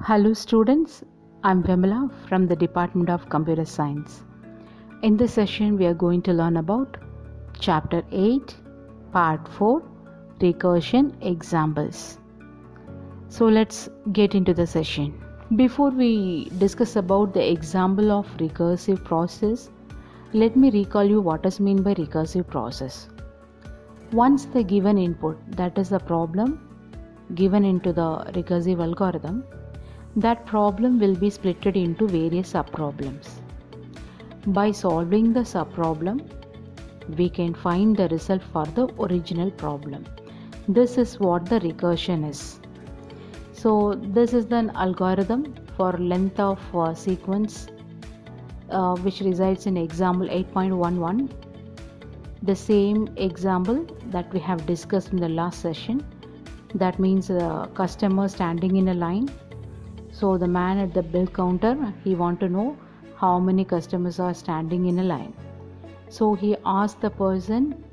Hello students, I'm Vimala from the Department of Computer Science. In this session we are going to learn about Chapter 8, Part 4, Recursion Examples. So let's get into the session. Before we discuss about the example of recursive process, let me recall you what is meant by recursive process. Once the given input, that is the problem, given into the recursive algorithm, that problem will be split into various subproblems. By solving the subproblem, we can find the result for the original problem. This is what the recursion is. So this is an algorithm for length of sequence which resides in example 8.11. The same example that we have discussed in the last session. That means the customer standing in a line. So the man at the bill counter, he want to know how many customers are standing in a line. So he asked the person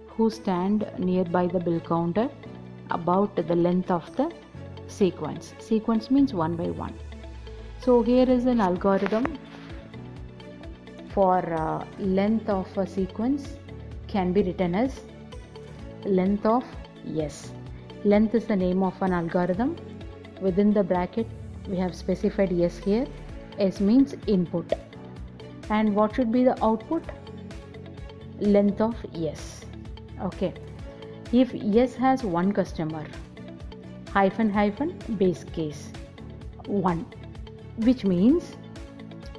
who stand nearby the bill counter about the length of the sequence. Sequence means one by one. So here is an algorithm for length of a sequence can be written as length of S. Length is the name of an algorithm. Within the bracket we have specified S here. S means input. And what should be the output? Length of S. Okay. If S has one customer, -- base case 1, which means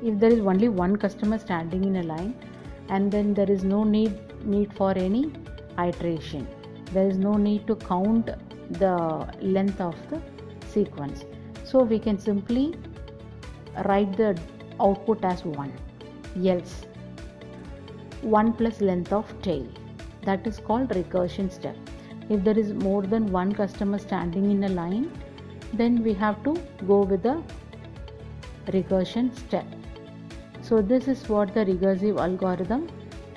if there is only one customer standing in a line, and then there is no need for any iteration. There is no need to count the length of the sequence. So we can simply write the output as 1. Else 1 plus length of tail. That is called recursion step. If there is more than one customer standing in a line, then we have to go with the recursion step. So this is what the recursive algorithm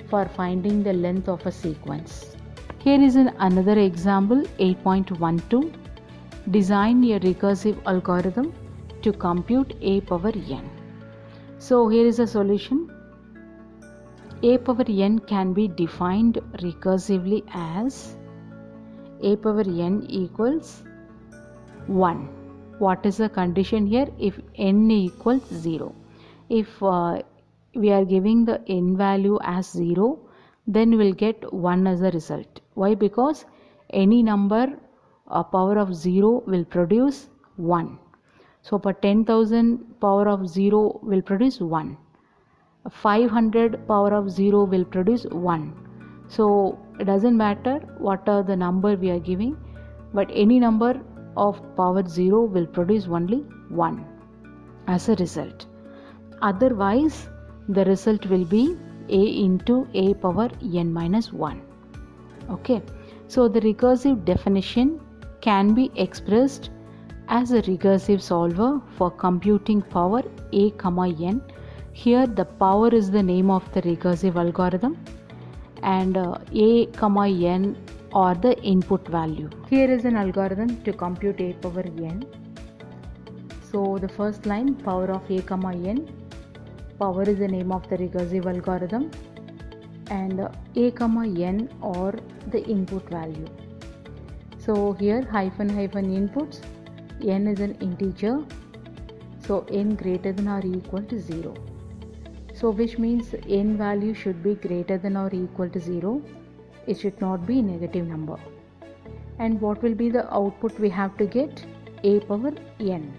for finding the length of a sequence. Here is another example 8.12. Design a recursive algorithm to compute a power n. So here is a solution. A power n can be defined recursively as a power n equals 1. What is the condition here? If n equals 0. If we are giving the n value as 0, then we will get 1 as a result. Why? Because any number a power of 0 will produce 1. So for 10,000 power of 0 will produce 1. 500 power of 0 will produce 1. So it doesn't matter what are the number we are giving, but any number of power 0 will produce only 1 as a result. Otherwise the result will be a into a power n minus 1. Okay, so the recursive definition can be expressed as a recursive solver for computing power a comma n. Here the power is the name of the recursive algorithm, and a comma n or the input value. Here is an algorithm to compute a power n. So the first line, power of a comma n. Power is the name of the recursive algorithm, and a comma n or the input value. So here -- inputs, n is an integer, so n greater than or equal to 0. So which means n value should be greater than or equal to 0. It should not be a negative number. And what will be the output we have to get? A power n.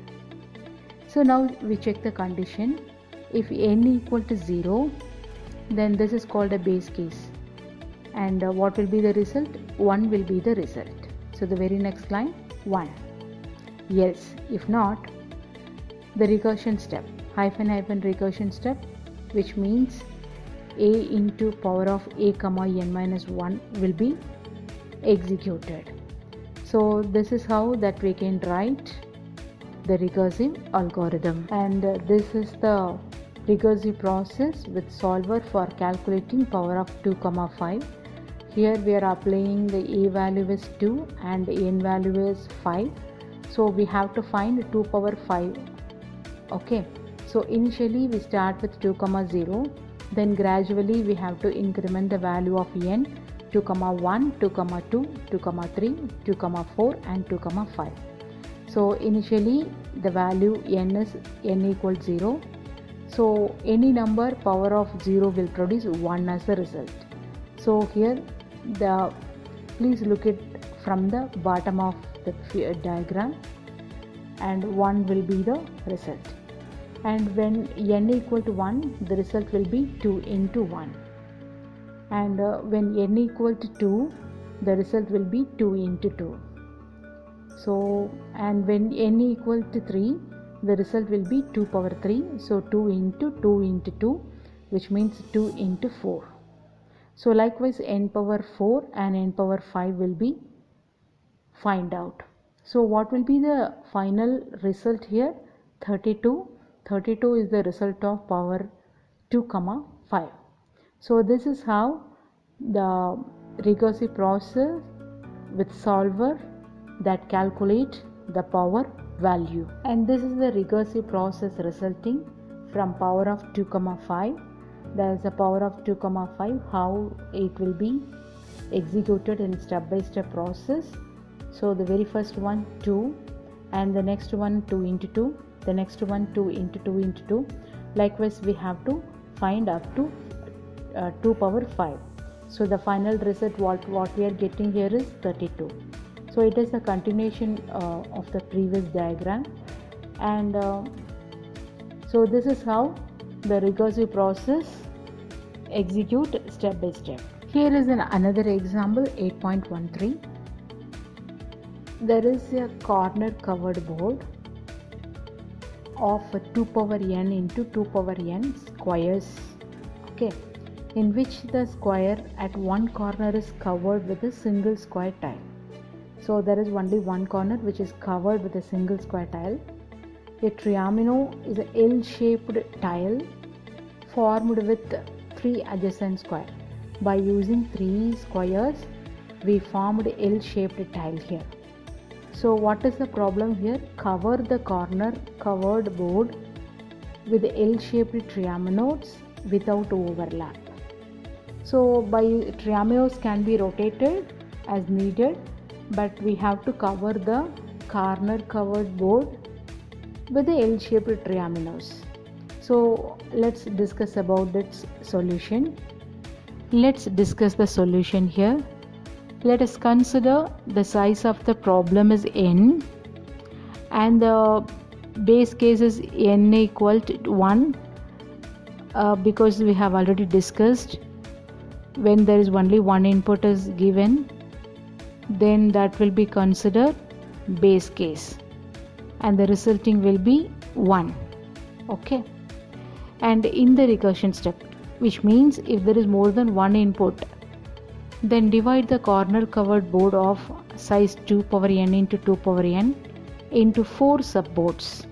So now we check the condition. If n equal to 0, then this is called a base case. And what will be the result? 1 will be the result. So the very next line, 1. Else, if not, the recursion step, -- recursion step, which means a into power of a comma n minus 1 will be executed. So this is how that we can write the recursive algorithm. And this is the recursive process with solver for calculating power of 2, 5. Here we are applying the a value is 2 and n value is 5. So we have to find 2 power 5. Okay, so initially we start with 2 comma 0, then gradually we have to increment the value of n, 2 comma 1, 2 comma 2, 2 comma 3, 2 comma 4 and 2 comma 5. So initially the value n is n equals 0. So any number power of 0 will produce 1 as a result. So here please look at from the bottom of the diagram, and 1 will be the result. And when n equal to 1, the result will be 2 into 1. And when n equal to 2, the result will be 2 into 2. So, and when n equal to 3, the result will be 2 power 3. So 2 into 2 into 2, which means 2 into 4. So likewise n power 4 and n power 5 will be find out. So what will be the final result here? 32. 32 is the result of power 2 comma 5. So this is how the recursive process with solver that calculate the power value. And this is the recursive process resulting from power of 2 comma 5. There is a power of 2 comma 5, how it will be executed in step by step process. So the very first one 2, and the next one 2 into 2, the next one 2 into 2 into 2. Likewise we have to find up to 2 power 5. So the final result what we are getting here is 32. So it is a continuation of the previous diagram, and so this is how the recursive process execute step by step. Here is another example, 8.13. There is a corner covered board of 2 power n into 2 power n squares, okay, in which the square at one corner is covered with a single square tile. So there is only one corner which is covered with a single square tile. A triamino is an L-shaped tile formed with 3 adjacent squares. By using 3 squares, we formed L-shaped tile here. So what is the problem here? Cover the corner covered board with L-shaped triaminos without overlap. So by triaminos can be rotated as needed, but we have to cover the corner covered board with the L-shaped triaminos. So let's discuss about its solution. Let's discuss the solution here. Let us consider the size of the problem is n, and the base case is n equal to 1, because we have already discussed when there is only one input is given, then that will be considered base case, and the resulting will be 1. Okay, and in the recursion step, which means if there is more than one input, then divide the corner covered board of size 2 power n into 2 power n into 4 subboards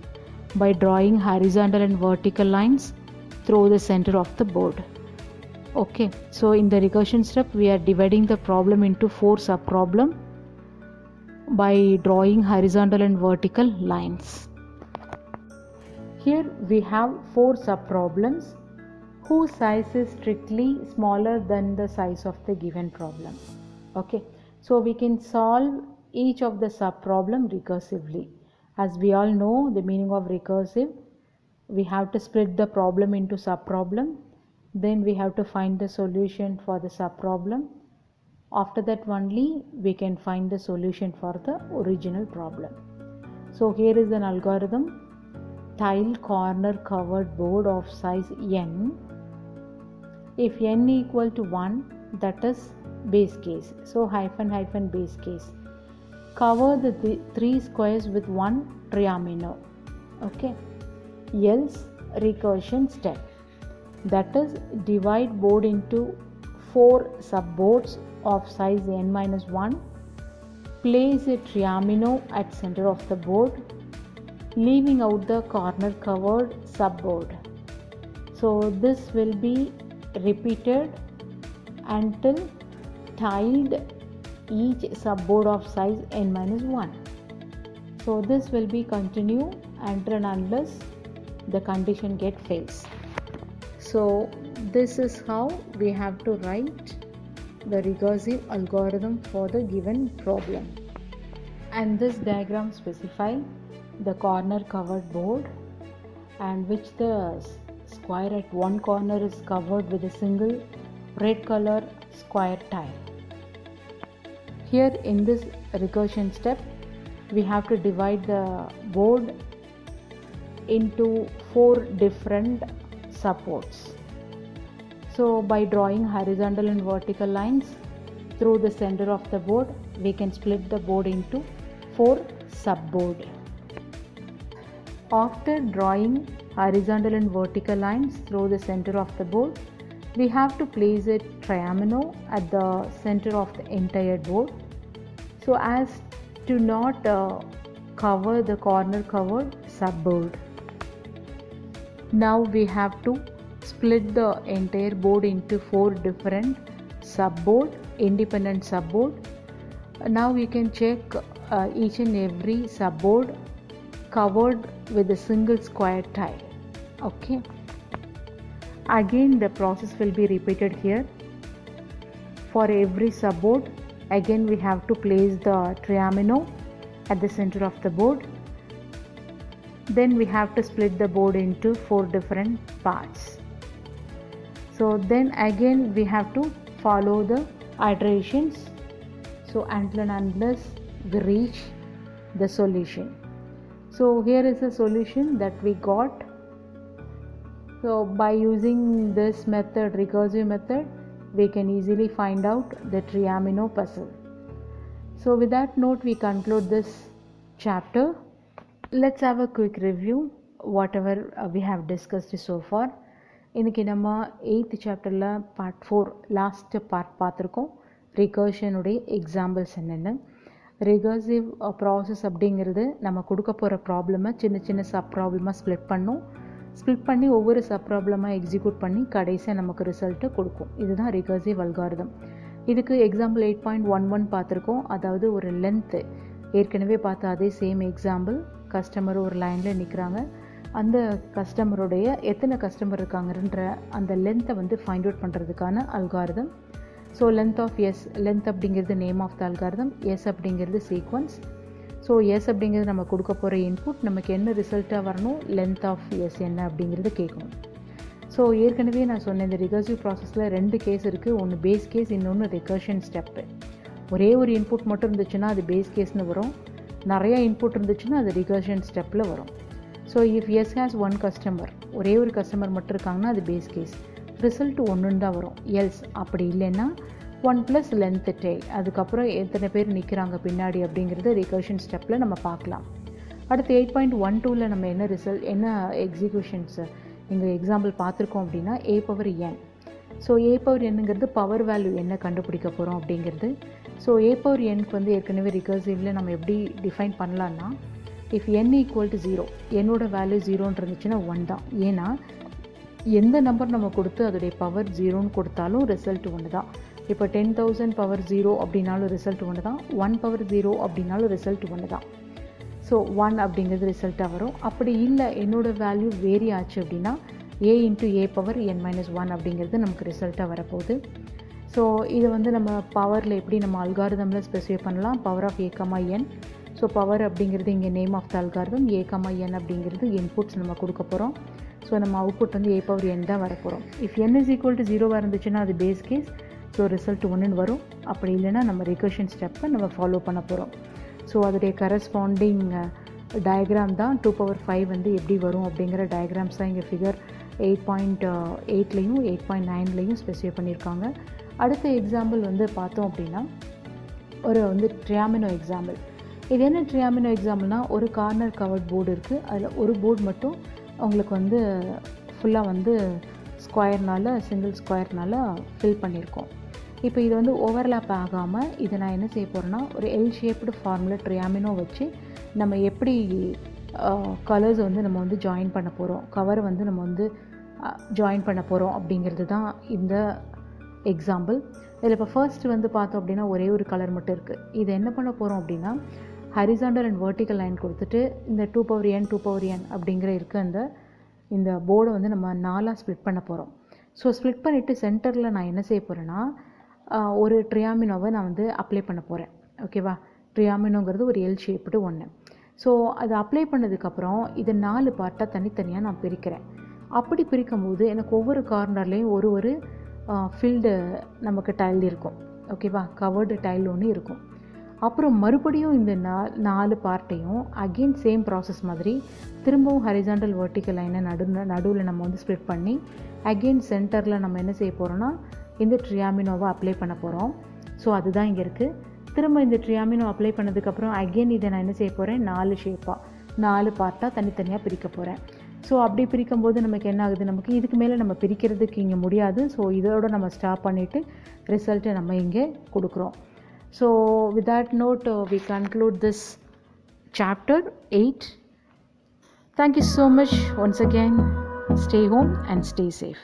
by drawing horizontal and vertical lines through the center of the board. Okay, so in the recursion step we are dividing the problem into 4 subproblem by drawing horizontal and vertical lines. Here we have 4 subproblems whose size is strictly smaller than the size of the given problem. Okay, so we can solve each of the subproblem recursively. As we all know the meaning of recursive, we have to split the problem into subproblem, then we have to find the solution for the subproblem. After that only we can find the solution for the original problem. So here is an algorithm: tile corner covered board of size n. If n equal to 1, that is base case. So hyphen hyphen base case. Cover the 3 squares with 1 triamino. Okay. Else recursion step. That is divide board into 4 subboards of size n minus 1. Place a triamino at center of the board, leaving out the corner covered subboard. So this will be repeated until tiled each subboard of size n minus 1. So this will be continue until and unless the condition get fails. So this is how we have to write the recursive algorithm for the given problem. And this diagram specify the corner covered board, and which the square at one corner is covered with a single red color square tile. Here in this recursion step, we have to divide the board into 4 different supports. So by drawing horizontal and vertical lines through the center of the board, we can split the board into 4 subboard. After drawing horizontal and vertical lines through the center of the board, we have to place a triamino at the center of the entire board, so as to not cover the corner covered subboard. Now we have to split the entire board into 4 different subboard, independent subboard. Now we can check each and every subboard covered with a single square tile. Okay. Again the process will be repeated here. For every subboard, again we have to place the triamino at the center of the board. Then we have to split the board into 4 different parts. So then again we have to follow the iterations, so until and unless we reach the solution. So here is the solution that we got. So by using this method, recursive method, we can easily find out the triamino puzzle. So with that note, we conclude this chapter. Let's have a quick review whatever we have discussed so far. இன்னைக்கு நம்ம 8th சாப்டரில் part 4 last part பார்த்துருக்கோம். ரிகர்ஷனுடைய examples என்னென்னு. Recursive process அப்படிங்கிறது நம்ம கொடுக்க போகிற ப்ராப்ளமை சின்ன சின்ன சப் ப்ராப்ளமாக ஸ்ப்ளிட் பண்ணி ஒவ்வொரு சப் ப்ராப்ளமாக எக்ஸிக்யூட் பண்ணி கடைசியாக நமக்கு ரிசல்ட்டு கொடுக்கும். இதுதான் ரிகர்சிவ் அல்காரிதம். இதுக்கு எக்ஸாம்பிள் 8.11 பார்த்துருக்கோம். அதாவது ஒரு லென்த்து ஏற்கனவே பார்த்த அதே சேம் எக்ஸாம்பிள். கஸ்டமர் ஒரு லைனில் நிற்கிறாங்க. அந்த கஸ்டமருடைய எத்தனை கஸ்டமர் இருக்காங்கன்ற அந்த லென்த்தை வந்து ஃபைண்ட் அவுட் பண்ணுறதுக்கான algorithm. So length of S, length அப்படிங்கிறது name of the algorithm, S அப்படிங்கிறது சீக்வன்ஸ். ஸோ எஸ் அப்படிங்கிறது நம்ம கொடுக்க போகிற இன்புட், நமக்கு என்ன ரிசல்ட்டாக வரணும், லென்த் ஆஃப் எஸ் என்ன அப்படிங்கிறது கேட்கணும். ஸோ ஏற்கனவே நான் சொன்னேன், இந்த ரிகர்சிவ் ப்ராசஸில் 2 கேஸ் இருக்குது. ஒன்று பேஸ் கேஸ், இன்னொன்று ரிகர்ஷன் ஸ்டெப்பு. ஒரே ஒரு இன்புட் மட்டும் இருந்துச்சுன்னா அது பேஸ் கேஸ்னு வரும். நிறையா இன்புட் இருந்துச்சுன்னா அது ரிகர்ஷன் ஸ்டெப்பில் வரும். So if S has 1 customer, ஒரே ஒரு கஸ்டமர் மட்டும் இருக்காங்கன்னா அது பேஸ் கேஸ், ரிசல்ட் 1ன்னு தான் வரும். எல்ஸ் அப்படி இல்லைன்னா 1 + லென்த் டெய்ல், அதுக்கப்புறம் எத்தனை பேர் நிற்கிறாங்க பின்னாடி அப்படிங்கிறது ரிகர்ஷன் ஸ்டெப்பில் நம்ம பார்க்கலாம். அடுத்து 8.12ல் நம்ம என்ன எக்ஸிக்யூஷன்ஸ் இங்கே எக்ஸாம்பிள் பார்த்துருக்கோம் அப்படின்னா a⁴n. ஸோ a⁴nங்கிறது பவர் வேல்யூ என்ன கண்டுபிடிக்க போகிறோம் அப்படிங்கிறது. ஸோ a⁴nக்கு வந்து ஏற்கனவே ரிகர்சிவ்ல நம்ம எப்படி டிஃபைன் பண்ணலான்னா, இஃப் n = 0, என்னோட வேல்யூ 0ன்னு இருந்துச்சுன்னா 1 தான். ஏன்னா எந்த நம்பர் நம்ம கொடுத்து அதோடைய பவர் 0ன்னு கொடுத்தாலும் ரிசல்ட் 1 தான். இப்போ 10,000 பவர் 0 அப்படின்னாலும் ரிசல்ட் 1 தான், 1 பவர் 0 அப்படின்னாலும் ரிசல்ட் 1 தான். ஸோ 1 அப்படிங்கிறது ரிசல்ட்டாக வரும். அப்படி இல்லை என்னோடய வேல்யூ வேரி ஆச்சு அப்படின்னா a × a⁴n-1 அப்படிங்கிறது நமக்கு ரிசல்ட்டாக வரப்போகுது. ஸோ இதை வந்து நம்ம பவரில் எப்படி நம்ம அல்காரிதமில் ஸ்பெசிஃபை பண்ணலாம், power of a, n. So power அப்படிங்கிறது இங்கே name of the algorithm, a, n அப்படிங்கிறது இன்புட்ஸ் நம்ம கொடுக்க போகிறோம். ஸோ நம்ம அவுட்புட் வந்து a⁴n தான் வரப்போகிறோம். இஃப் n = 0 இருந்துச்சுன்னா அது பேஸ் கேஸ், ஸோ ரிசல்ட் 1ன்னு வரும். அப்படி இல்லைன்னா நம்ம ரிகர்ஷன் ஸ்டெப்பை நம்ம ஃபாலோ பண்ண போகிறோம். ஸோ அதோடைய கரஸ்பாண்டிங் டயக்ராம் தான் 2⁵ வந்து எப்படி வரும் அப்படிங்கிற டயக்ராம்ஸ் தான் இங்கே ஃபிகர் 8.8லையும் 8.9லையும் ஸ்பெசிஃபை பண்ணியிருக்காங்க. அடுத்த எக்ஸாம்பிள் வந்து பார்த்தோம் அப்படின்னா ஒரு வந்து ட்ரியாமினோ எக்ஸாம்பிள். இது என்ன ட்ரியாமினோ எக்ஸாம்பிள்னால், ஒரு கார்னர் கவர்ட் போர்டு இருக்குது. அதில் ஒரு போர்டு மட்டும் உங்களுக்கு வந்து ஃபுல்லாக வந்து சிங்கிள் ஸ்கொயர்னால் ஃபில் பண்ணியிருக்கோம். இப்போ இது வந்து ஓவர்லேப் ஆகாமல் இதை நான் என்ன செய்ய போகிறேன்னா, ஒரு எல் ஷேப்டு ஃபார்முலா ட்ரியாமினோ வச்சு நம்ம எப்படி கலர்ஸ் வந்து நம்ம வந்து ஜாயின் பண்ண போகிறோம், கவரை வந்து நம்ம வந்து ஜாயின் பண்ண போகிறோம் அப்படிங்கிறது தான் இந்த எக்ஸாம்பிள். இதில் இப்போ ஃபர்ஸ்ட் வந்து பார்த்தோம் அப்படின்னா ஒரே ஒரு கலர் மட்டும் இருக்குது. இது என்ன பண்ண போகிறோம் அப்படின்னா, ஹரிசாண்டல் அண்ட் வெர்டிக்கல் லைன் கொடுத்துட்டு இந்த 2n அப்படிங்கிற இருக்க இந்த போர்டை வந்து நம்ம 4ஆக ஸ்ப்ளிட் பண்ண போகிறோம். ஸோ ஸ்ப்ளிட் பண்ணிவிட்டு சென்டரில் நான் என்ன செய்ய போகிறேன்னா ஒரு ட்ரியாமினோவை நான் வந்து அப்ளை பண்ண போகிறேன். ஓகேவா? ட்ரியாமினோங்கிறது ஒரு எல் ஷேப்டு ஒன்று. ஸோ அது அப்ளை பண்ணதுக்கப்புறம் இதை 4 பார்ட்டாக தனித்தனியாக நான் பிரிக்கிறேன். அப்படி பிரிக்கும்போது எனக்கு ஒவ்வொரு கார்னர்லேயும் ஒரு ஃபில்டு நமக்கு டைல் இருக்கும். ஓகேவா? கவர்டு டைல் ஒன்று இருக்கும். அப்புறம் மறுபடியும் இந்த 4 பார்ட்டையும் அகெயின் சேம் ப்ராசஸ் மாதிரி திரும்பவும் ஹரிசாண்டல் வெர்டிக்கல் லைனை நடுவில் நம்ம வந்து ஸ்ப்ளிட் பண்ணி அகெயின் சென்டரில் நம்ம என்ன செய்ய போகிறோன்னா இந்த ட்ரியாமினோவை அப்ளை பண்ண போகிறோம். ஸோ அதுதான் இங்கே இருக்குது. திரும்ப இந்த ட்ரியாமினோ அப்ளை பண்ணதுக்கப்புறம் அகெயின் இதை நான் என்ன செய்ய போகிறேன், 4 பார்ட்டாக தனித்தனியாக பிரிக்க போகிறேன். ஸோ அப்படி பிரிக்கும்போது நமக்கு என்ன ஆகுது, நமக்கு இதுக்கு மேலே நம்ம பிரிக்கிறதுக்கு இங்கே முடியாது. ஸோ இதோட நம்ம ஸ்டாப் பண்ணிவிட்டு ரிசல்ட்டை நம்ம இங்கே கொடுக்குறோம். So with that note we conclude this chapter 8. Thank you so much once again. Stay home and stay safe.